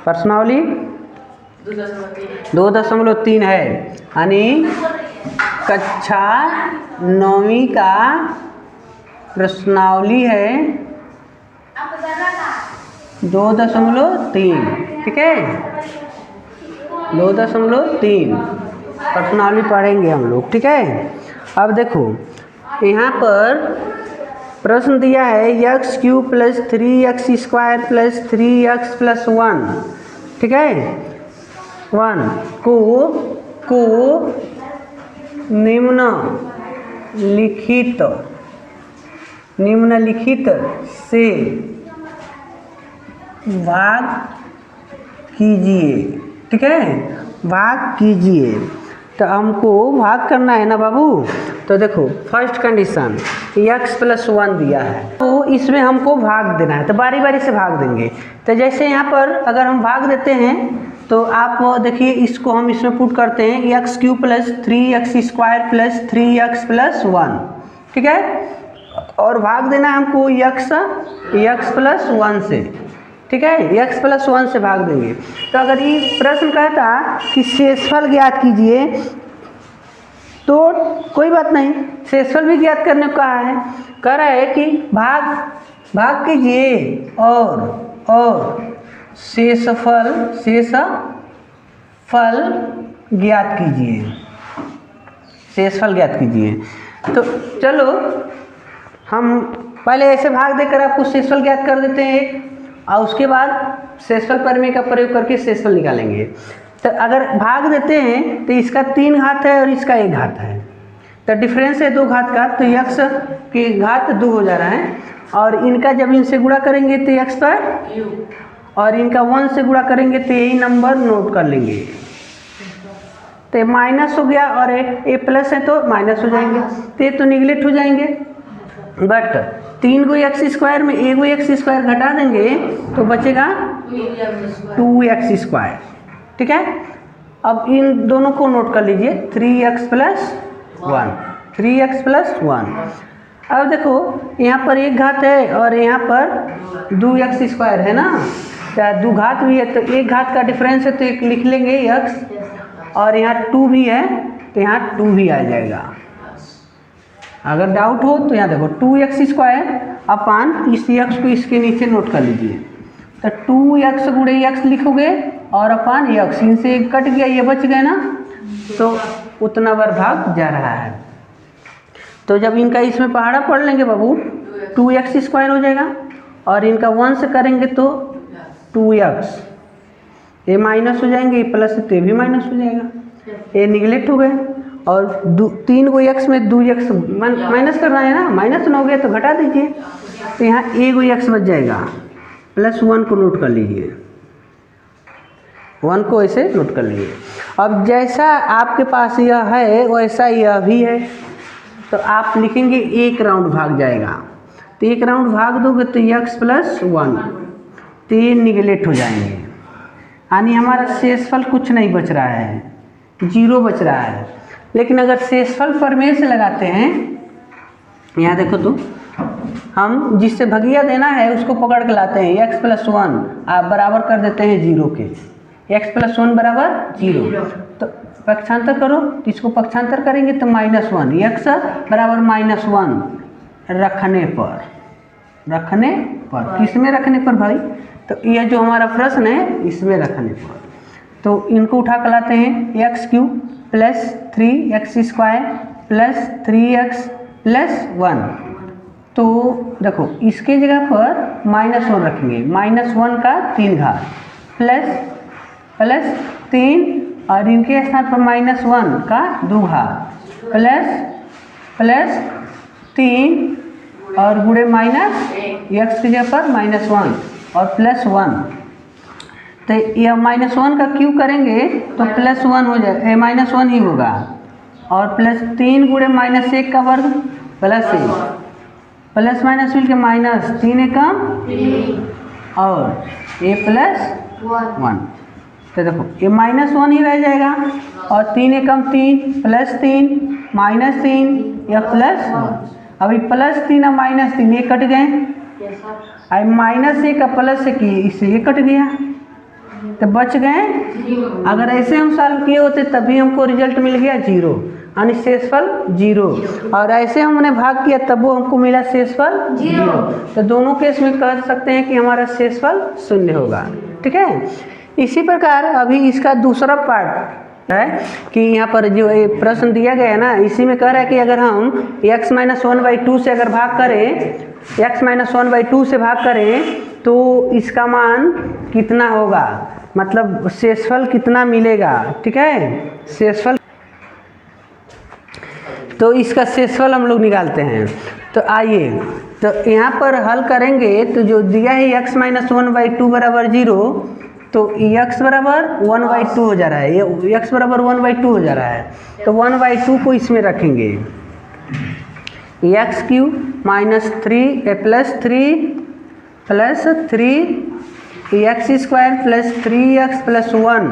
प्रश्नावली 2.3 है, यानी कक्षा 9वीं का प्रश्नावली है 2.3। ठीक है, 2.3 प्रश्नावली पढ़ेंगे हम लोग। ठीक है, अब देखो यहाँ पर प्रश्न दिया है x³ + 3x² + 3x + 1। ठीक है, 1 को निम्नलिखित से भाग कीजिए। ठीक है, भाग कीजिए, तो हमको भाग करना है ना बाबू। तो देखो फर्स्ट कंडीशन x + 1 दिया है, तो इसमें हमको भाग देना है, तो बारी बारी से भाग देंगे। तो जैसे यहाँ पर अगर हम भाग देते हैं तो आप देखिए इसको हम इसमें पुट करते हैं x³ + 3x² + 3x + 1। ठीक है, और भाग देना है हमको x + 1 से। ठीक है, x + 1 से भाग देंगे। तो अगर ये प्रश्न कहता कि शेषफल ज्ञात कीजिए तो कोई बात नहीं, शेषफल भी ज्ञात करने को कहा है। कह रहा है कि भाग कीजिए और शेषफल ज्ञात कीजिए, शेषफल ज्ञात कीजिए। तो चलो हम पहले ऐसे भाग देकर आपको शेषफल ज्ञात कर देते हैं एक, और उसके बाद शेषफल प्रमेय का प्रयोग करके शेषफल निकालेंगे। तो अगर भाग देते हैं तो इसका 3 घात है और इसका 1 घात है, तो डिफरेंस है 2 घात का, तो x की घात 2 हो जा रहा है। और इनका जब इनसे गुणा करेंगे तो x², और इनका 1 से गुणा करेंगे तो यही नंबर नोट कर लेंगे। तो माइनस हो गया, और ए प्लस है तो माइनस हो जाएंगे, तो ये तो निगलेक्ट हो जाएंगे। बट 3 को x² में 1 को x² घटा देंगे तो बचेगा 2x²। ठीक है, अब इन दोनों को नोट कर लीजिए, 3x + 1, 3x + 1। अब देखो यहाँ पर 1 घात है और यहाँ पर 2x² है ना, या 2 घात भी है, तो 1 घात का डिफरेंस है तो एक लिख लेंगे x, और यहाँ 2 भी है तो यहाँ 2 भी आ जाएगा। अगर डाउट हो तो यहाँ देखो 2x² अपान इस x को इसके नीचे नोट कर लीजिए, तो 2x × x लिखोगे और अपान x, इनसे कट गया, ये बच गए ना, तो उतना बार भाग जा रहा है। तो जब इनका इसमें पहाड़ा पढ़ लेंगे बाबू 2x² हो जाएगा, और इनका 1 से करेंगे तो 2x, ये माइनस हो जाएंगे, ये प्लस तो ये भी माइनस हो जाएगा, ये निगलेक्ट हो गए। और 3 को x में 2x माइनस करना है ना, माइनस ना हो गया तो घटा दीजिए, तो यहाँ 1 को x बच जाएगा, +1 को नोट कर लीजिए, 1 को ऐसे नोट कर लीजिए। अब जैसा आपके पास यह है वैसा यह भी है, तो आप लिखेंगे 1 राउंड भाग जाएगा, तो 1 राउंड भाग दोगे तो x + 1, तो ये निगलेक्ट हो जाएंगे, यानी हमारा शेषफल कुछ नहीं बच रहा है, 0 बच रहा है। लेकिन अगर शेषफल प्रमेय से लगाते हैं, यहाँ देखो तो हम जिससे भगिया देना है उसको पकड़ के लाते हैं, x + 1 आप बराबर कर देते हैं 0 के, x + 1 = 0। तो पक्षांतर करो, तो इसको पक्षांतर करेंगे तो -1, x = -1 रखने पर किस में रखने पर भाई, तो यह जो हमारा प्रश्न है इसमें रखने पर। तो इनको उठा कर लाते हैं x³ + 3x² + 3x + 1। तो देखो इसके जगह पर -1 रखेंगे, -1 का 3 घात प्लस 3, और इनके स्थान पर -1 का 2 घात प्लस 3, और गुणे माइनस x की जगह पर -1 और +1। तो यह -1 का क्यूब करेंगे तो +1 हो जाए, -1 ही होगा, और +3 गुणे -1 का वर्ग +1, प्लस माइनस मिल के -3 एकम और a + 1। तो देखो ये -1 ही रह जाएगा, और 3 एकम 3 +3 -3 या +1। अभी +3 और -3 ये कट गए, आई माइनस 1 का प्लस 1 इससे ये कट गया तो बच गए। अगर ऐसे हम सॉल्व किए होते तभी हमको रिजल्ट मिल गया 0, यानी शेषफल 0। और ऐसे हमने भाग किया तब वो हमको मिला शेषफल 0। तो दोनों केस में कह सकते हैं कि हमारा शेषफल 0 होगा। ठीक है। इसी प्रकार अभी इसका दूसरा पार्ट है कि यहाँ पर जो ये प्रश्न दिया गया है ना, इसी में कह रहा है कि अगर हम x - 1/2 से अगर भाग करें, x - 1/2 से भाग करें तो इसका मान कितना होगा, मतलब शेषफल कितना मिलेगा। ठीक है, शेषफल, तो इसका शेषफल हम लोग निकालते हैं। तो आइए, तो यहाँ पर हल करेंगे तो जो दिया है x - 1/2 बराबर 0, तो x बराबर 1/2 हो जा रहा है, ये x बराबर 1/2 हो जा रहा है। तो 1/2 को इसमें रखेंगे, x cube minus 3 plus 3 x square plus 3x plus 1।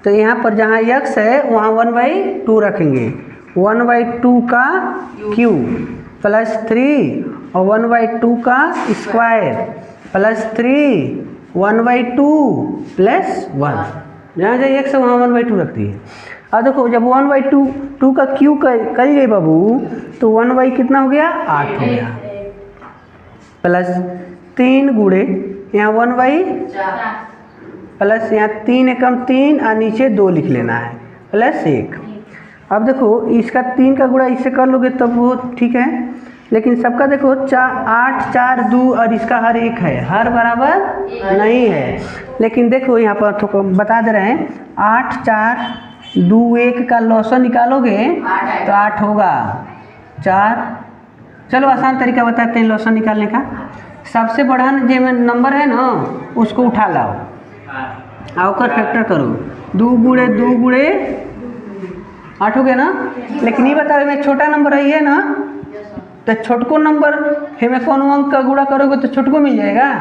तो यहाँ पर जहाँ x है वहाँ 1/2 रखेंगे, 1/2 का क्यूब प्लस 3 और 1/2 का स्क्वायर प्लस 3 1/2 प्लस 1। जहाँ जहाँ x है वहाँ 1/2 रखती है। अब देखो जब 1/2 का क्यू करी गई बाबू तो 1 कितना हो गया 8 हो गया, प्लस 3 गुणे यहाँ 1 प्लस यहाँ 3 एकम 3 और नीचे 2 लिख लेना है प्लस 1। अब देखो इसका 3 का गुणा इससे कर लोगे तब वो ठीक है, लेकिन सबका देखो 8 4 2 और इसका हर एक है, हर बराबर नहीं है। लेकिन देखो यहाँ पर तो बता दे रहे हैं 8 4 2 1 का लॉसन निकालोगे तो 8 होगा 4। चलो आसान तरीका बताते हैं लॉसन निकालने का। सबसे बड़ा जो नंबर है ना उसको उठा लाओ, आकर फैक्टर करो, 2 गुणे 8 हो गया ना। लेकिन ये बताओ मैं छोटा नंबर है ना, तो छोटको नंबर हमें कौन अंक का गुणा करोगे तो छोटको मिल जाएगा।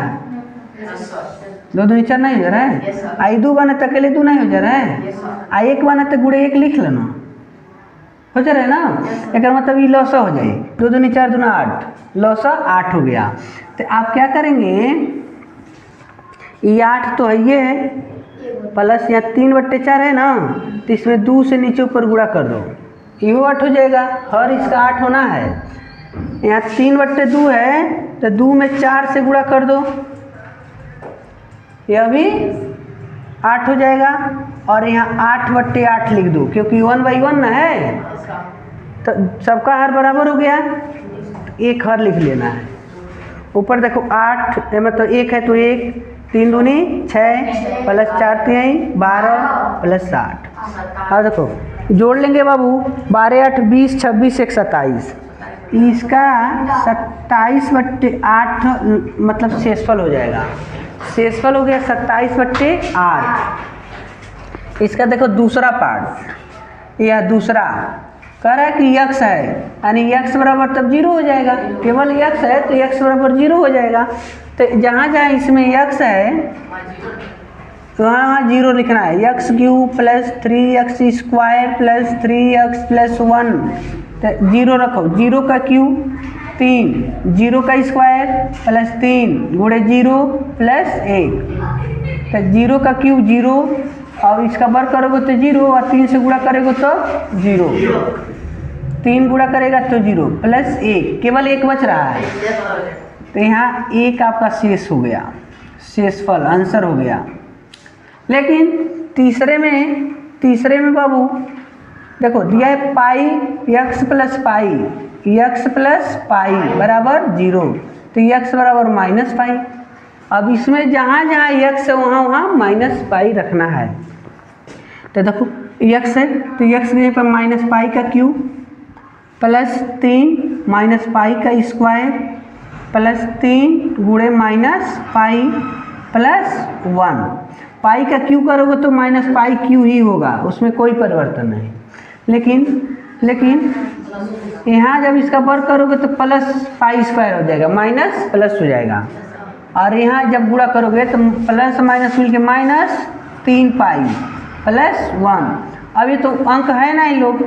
2 2 4 नहीं हो रहा है, आई 2 बने तो अकेले 2 नहीं हो जा रहा है, आई 1 बने तो गुणे 1 लिख लेना, हो जा रहा है ना। एक मतलब ये लौसा हो जाए, 2 2 4 2 8, लौसा 8 हो गया। तो आप क्या करेंगे, ये 8 तो है ये है, प्लस यहाँ 3/4 है ना, तो इसमें 2 से नीचे ऊपर गुणा कर दो, ये 8 हो जाएगा, हर इसका 8 होना है। यहाँ 3/2 है तो 2 में 4 से गुणा कर दो, यह भी 8 हो जाएगा। और यहाँ 8/8 लिख दो क्योंकि 1/1 ना है, तो सबका हर बराबर हो गया, एक हर लिख लेना है। ऊपर देखो 8 मतलब 1 है तो 1, 3 दूनी 6 प्लस 4 3 12 प्लस 60। और देखो जोड़ लेंगे बाबू, 12 8 20 26 1 27, इसका 27/8 मतलब शेषफल हो जाएगा। शेषफल हो गया 27/8। इसका देखो दूसरा पार्ट, यह दूसरा कह रहा है कि x है, यानी x बराबर तब 0 हो जाएगा, केवल x है तो x बराबर 0 हो जाएगा। तो जहाँ जहाँ इसमें x है वहाँ 0 लिखना है, x cube plus 3x square plus 3x plus 1। तो 0 रखो, 0 का क्यूब 3, 0 का स्क्वायर प्लस 3 गुणे 0 प्लस 1। तो 0 का क्यूब 0 और इसका वर्ग करोगे तो 0 और 3 से गुणा करोगे तो 0, 3 गुणा करेगा तो 0 प्लस 1, केवल 1 बच रहा है। तो यहाँ 1 आपका शेष हो गया, शेषफल आंसर हो गया। लेकिन तीसरे में बाबू देखो दिया है पाई x प्लस पाई बराबर 0, तो x बराबर माइनस पाई। अब इसमें जहाँ जहाँ x है वहाँ माइनस पाई रखना है। तो देखो x है तो x यहीं पर माइनस पाई का क्यूब प्लस 3 माइनस पाई का स्क्वायर प्लस 3 गुणे माइनस पाई प्लस 1। पाई का क्यू करोगे तो माइनस पाई क्यू ही होगा, उसमें कोई परिवर्तन नहीं। लेकिन यहाँ जब इसका वर्ग करोगे तो प्लस पाई स्क्वायर हो जाएगा, माइनस प्लस हो जाएगा। और यहाँ जब गुणा करोगे तो प्लस माइनस मिल के माइनस 3 पाई प्लस 1। अभी तो अंक है ना ये लोग,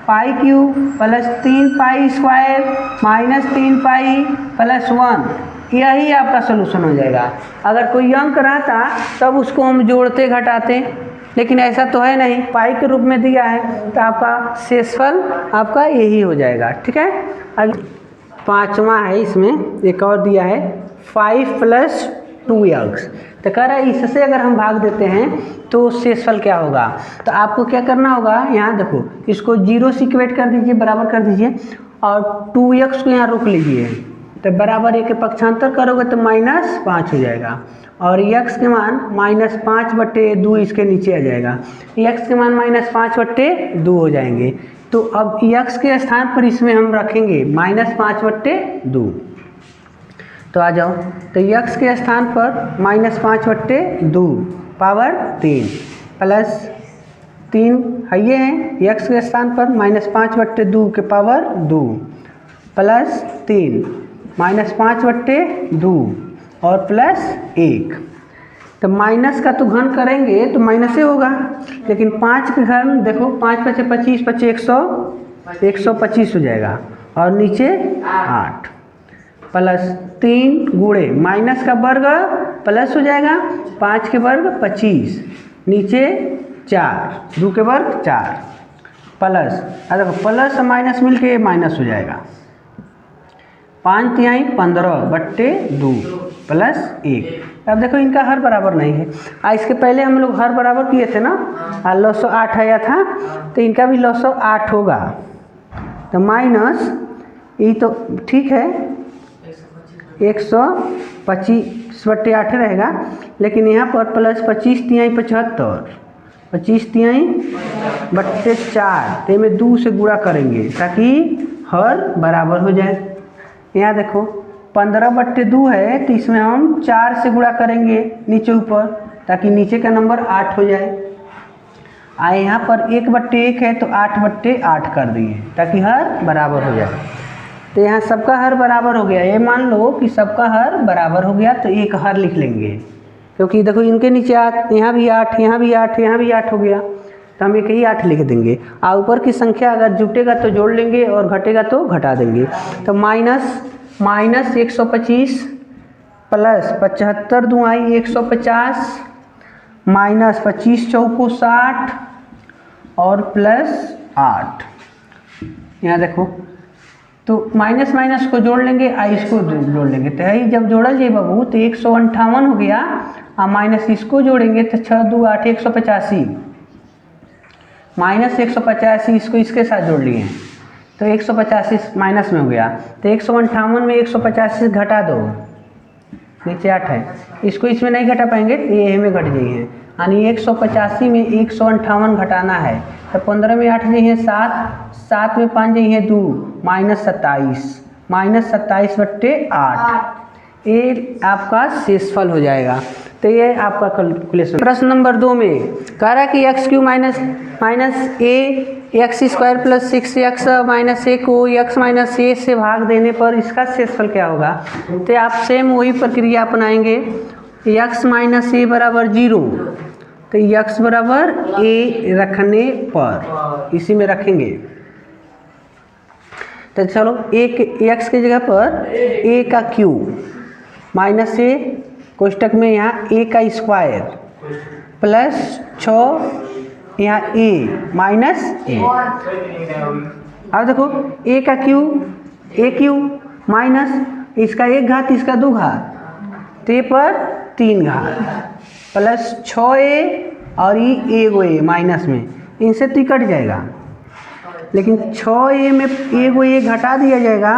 पाई cube plus 3 pi square minus 3 pi plus 1, यही आपका सोल्यूशन हो जाएगा। अगर कोई अंक रहता तब उसको हम जोड़ते घटाते, लेकिन ऐसा तो है नहीं, पाई के रूप में दिया है तो आपका शेषफल आपका यही हो जाएगा। ठीक है, अब पाँचवा है, इसमें एक और दिया है 5 + 2x। तो कह रहा है इससे अगर हम भाग देते हैं तो शेषफल क्या होगा। तो आपको क्या करना होगा, यहाँ देखो इसको 0 से इक्वेट कर दीजिए, बराबर कर दीजिए, और 2x को यहाँ रोक लीजिए। तो बराबर एक पक्षांतर करोगे तो -5 हो जाएगा, और x के मान -5/2 इसके नीचे आ जाएगा। x के मान -5/2 हो जाएंगे। तो अब x के स्थान पर इसमें हम रखेंगे -5/2। तो आ जाओ, तो x के स्थान पर -5/2 पावर 3 प्लस 3 है, ये हैं x के स्थान पर -5/2 के पावर 2 प्लस 3 -5/2 और प्लस 1। तो माइनस का तो घन करेंगे तो माइनस ही होगा, लेकिन 5 के घन देखो, 5 × 5 = 25, 25 125 हो जाएगा, और नीचे 8 प्लस 3 गुणे माइनस का वर्ग प्लस हो जाएगा, 5 के वर्ग 25, नीचे 4, 2 के वर्ग 4 प्लस, देखो प्लस माइनस मिलके माइनस हो जाएगा, 5 तिहाई 15/2 प्लस 1। अब देखो इनका हर बराबर नहीं है। इसके पहले हम लोग हर बराबर किए थे ना, लॉसो 8 आया था, तो इनका भी लॉसो 8 होगा। तो माइनस ये तो ठीक है 125/8 रहेगा, लेकिन यहाँ पर प्लस 25 तिहाई 75, 25 तिहाई बट्टे 4, तो में 2 से गुणा करेंगे ताकि हर बराबर हो जाए। यहाँ देखो 15/2 है, तो इसमें हम 4 से गुणा करेंगे नीचे ऊपर, ताकि नीचे का नंबर 8 हो जाए। यहाँ पर 1/1 है तो 8/8 कर दिए ताकि हर बराबर हो जाए। तो यहाँ सबका हर बराबर हो गया। ये मान लो कि सबका हर बराबर हो गया, तो एक हर लिख लेंगे, क्योंकि देखो इनके नीचे 8, यहाँ भी 8, यहाँ भी 8, यहाँ भी 8 हो गया, तो हम एक ही 8 लिख देंगे। और ऊपर की संख्या अगर जुटेगा तो जोड़ लेंगे और घटेगा तो घटा देंगे। तो -125 प्लस 75 दूनी 150 माइनस 25 चौको 60 और प्लस 8। यहाँ देखो तो माइनस माइनस को जोड़ लेंगे, इसको जोड़ लेंगे, तो है जब जोड़ा जाए बाबू तो 158 हो गया, और माइनस इसको जोड़ेंगे तो 6 × 2 = 8, 185 माइनस 185 इसको इसके साथ जोड़ लिए तो 185 माइनस में हो गया। तो 158 में 185 घटा दो, नीचे 8 है, इसको इसमें नहीं घटा पाएंगे तो ये में घट जाइए, यानी 185 में 158 घटाना है। तो 15 में 8 जाइए 7, 7 में 5 जाइए 2, -27 -27/8। ये आपका शेषफल हो जाएगा। तो ये आपका कैलकुलेशन। प्रश्न नंबर 2 में कह रहा है कि x³ - (a)x² + 6x - a को x - a से भाग देने पर इसका शेषफल क्या होगा। तो आप सेम वही प्रक्रिया अपनाएंगे, x - a = 0, तो x = a रखने पर इसी में रखेंगे। तो चलो एक x की जगह पर a का क्यूब माइनस a कोष्टक में यहाँ a का स्क्वायर प्लस 6 यहाँ a माइनस a। अब देखो a का क्यूब माइनस इसका 1 घात इसका 2 घात, तो a पर 3 घात प्लस 6a और ये एगो a माइनस में, इनसे तो कट जाएगा, लेकिन 6a में एगो a घटा दिया जाएगा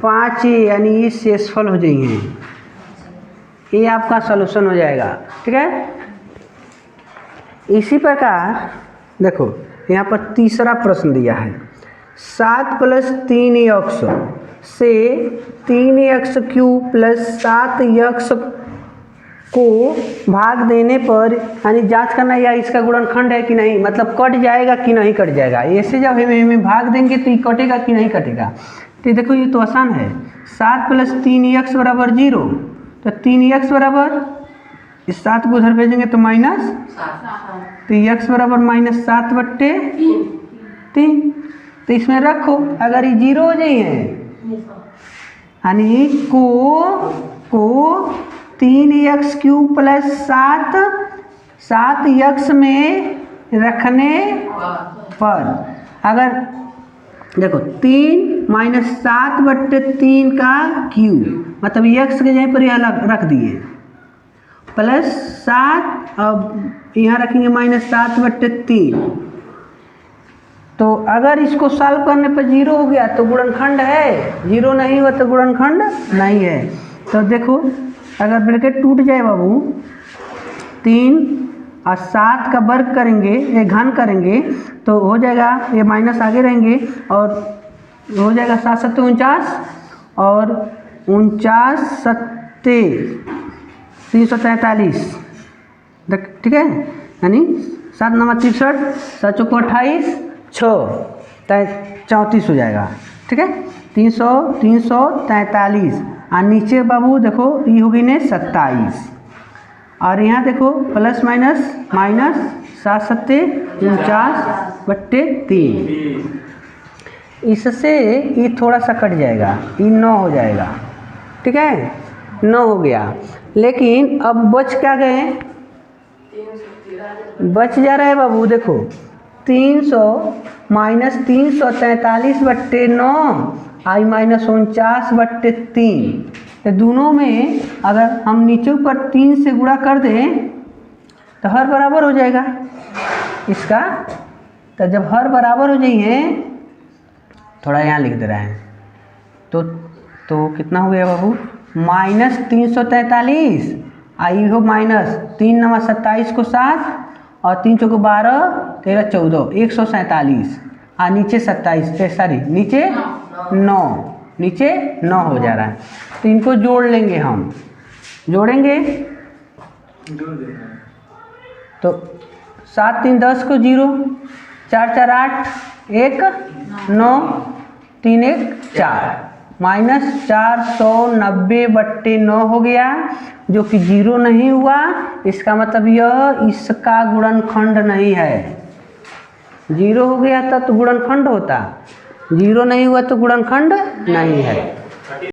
5a, यानी ये शेषफल हो जाएंगे। ये आपका सॉल्यूशन हो जाएगा। ठीक है, इसी प्रकार देखो यहाँ पर तीसरा प्रश्न दिया है, 7 + 3x से 3x³ + 7x को भाग देने पर, यानी जांच करना या इसका गुणनखंड है कि नहीं, मतलब कट जाएगा कि नहीं कट जाएगा। ऐसे जब हमें भाग देंगे तो ये कटेगा कि नहीं कटेगा। तो देखो ये तो आसान है, 7 + 3x = 0, तो 3x बराबर इस 7 को उधर भेजेंगे तो माइनस, तो x = -7/3। तो इसमें रखो, अगर ये 0 हो जाइए यानी को 3x³ प्लस 7x में रखने पर, अगर देखो 3 माइनस 7/3 का क्यूब, मतलब x के जगह पर यह रख दिए, प्लस 7, अब यहाँ रखेंगे माइनस 7/3। तो अगर इसको सॉल्व करने पर 0 हो गया तो गुणनखंड है, 0 नहीं हुआ तो गुणनखंड नहीं है। तो देखो अगर ब्रैकेट टूट जाए बाबू, 3 और 7 का वर्ग करेंगे, ये घन करेंगे तो हो जाएगा, ये माइनस आगे रहेंगे और हो जाएगा 7 7 49 और 49 7 343, ठीक है, यानी 7 9 63, 7 चौको 28, 6 34 हो जाएगा, ठीक है, 343 और नीचे बाबू देखो ये होगी ने 27 और यहाँ देखो प्लस माइनस 7 7 49/3, इससे ये थोड़ा सा कट जाएगा, ये 9 हो जाएगा, ठीक है, 9 हो गया। लेकिन अब बच क्या गए, बच जा रहा है बाबू, देखो 300 माइनस 343/9 आई माइनस 49/3, तो दोनों में अगर हम नीचे ऊपर 3 से गुणा कर दें तो हर बराबर हो जाएगा इसका। तो जब हर बराबर हो जाइए, थोड़ा यहाँ लिख दे रहे हैं, तो कितना हो गया बाबू, माइनस 343 आई हो माइनस 3 9 27 को 7 और 3 चौको 12 13 14 147 और नीचे 27, सॉरी नीचे 9 हो जा रहा है। तो इनको जोड़ लेंगे, हम जोड़ेंगे तो 7 3 10 को 0, 4 4 8 1 9 3 1 4 माइनस 490/9 हो गया, जो कि 0 नहीं हुआ। इसका मतलब यह इसका गुणनखंड नहीं है। 0 हो गया था तो गुणनखंड होता, 0 नहीं हुआ तो गुणनखंड नहीं है।